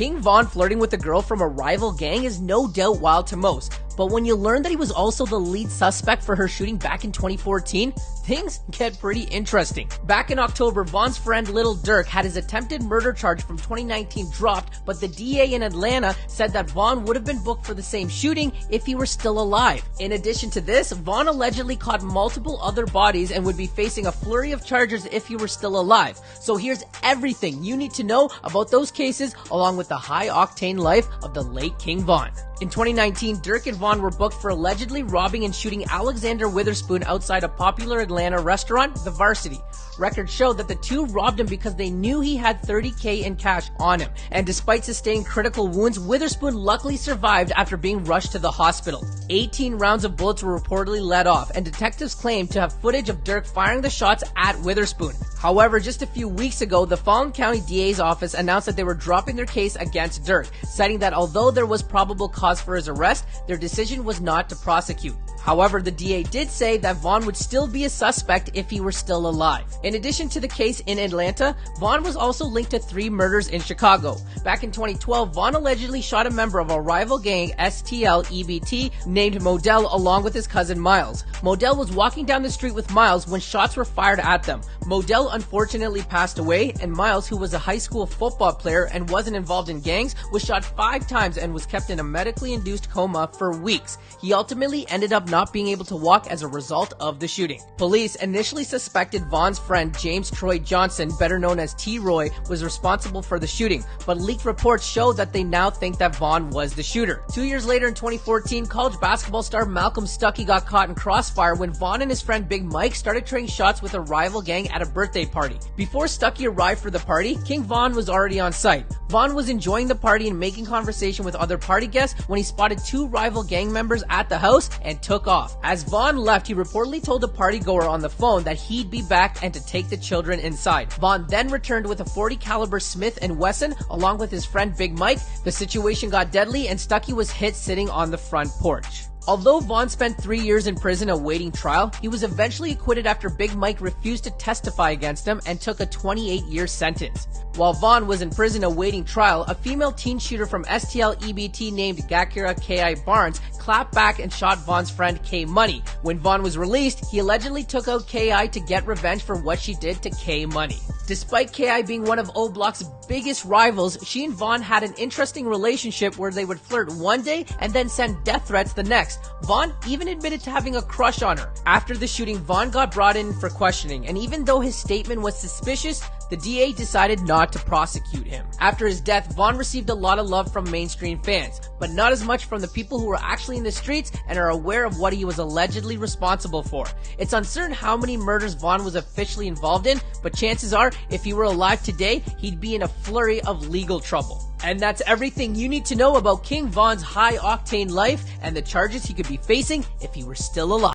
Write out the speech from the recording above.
King Von flirting with a girl from a rival gang is no doubt wild to most, but when you learn that he was also the lead suspect for her shooting back in 2014, things get pretty interesting. Back in October, Von's friend Lil Durk had his attempted murder charge from 2019 dropped, but the DA in Atlanta said that Von would have been booked for the same shooting if he were still alive. In addition to this, Von allegedly caught multiple other bodies and would be facing a flurry of charges if he were still alive. So here's everything you need to know about those cases, along with the high-octane life of the late King Von. In 2019, Durk and Von were booked for allegedly robbing and shooting Alexander Witherspoon outside a popular Atlanta restaurant, The Varsity. Records show that the two robbed him because they knew he had $30K in cash on him, and despite sustaining critical wounds, Witherspoon luckily survived after being rushed to the hospital. 18 rounds of bullets were reportedly let off, and detectives claimed to have footage of Durk firing the shots at Witherspoon. However, just a few weeks ago, the Fulton County DA's office announced that they were dropping their case against Durk, citing that although there was probable cause for his arrest, their decision was not to prosecute. However, the DA did say that Von would still be a suspect if he were still alive. In addition to the case in Atlanta, Von was also linked to 3 murders in Chicago. Back in 2012, Von allegedly shot a member of a rival gang, STL EBT, named Modell, along with his cousin Miles. Modell was walking down the street with Miles when shots were fired at them. Modell unfortunately passed away, and Miles, who was a high school football player and wasn't involved in gangs, was shot 5 times and was kept in a medically induced coma for weeks. He ultimately ended up not being able to walk as a result of the shooting. Police initially suspected Von's friend James Troy Johnson, better known as T-Roy, was responsible for the shooting, but leaked reports show that they now think that Von was the shooter. 2 years later in 2014, college basketball star Malcolm Stuckey got caught in crossfire when Von and his friend Big Mike started trading shots with a rival gang at a birthday party. Before Stuckey arrived for the party, King Von was already on site. Von was enjoying the party and making conversation with other party guests when he spotted 2 rival gang members at the house and took off. As Von left, he reportedly told a partygoer on the phone that he'd be back and to take the children inside. Von then returned with a .40 caliber Smith & Wesson along with his friend Big Mike. The situation got deadly and Stuckey was hit sitting on the front porch. Although Von spent 3 years in prison awaiting trial, he was eventually acquitted after Big Mike refused to testify against him and took a 28-year sentence. While Von was in prison awaiting trial, a female teen shooter from STL EBT named Gakira K.I. Barnes clapped back and shot Von's friend K Money. When Von was released, he allegedly took out K.I. to get revenge for what she did to K Money. Despite K.I. being one of O Block's biggest rivals, she and Von had an interesting relationship where they would flirt one day and then send death threats the next. Von even admitted to having a crush on her. After the shooting, Von got brought in for questioning, and even though his statement was suspicious, the DA decided not to prosecute him. After his death, Von received a lot of love from mainstream fans, but not as much from the people who were actually in the streets and are aware of what he was allegedly responsible for. It's uncertain how many murders Von was officially involved in, but chances are, if he were alive today, he'd be in a flurry of legal trouble. And that's everything you need to know about King Von's high-octane life and the charges he could be facing if he were still alive.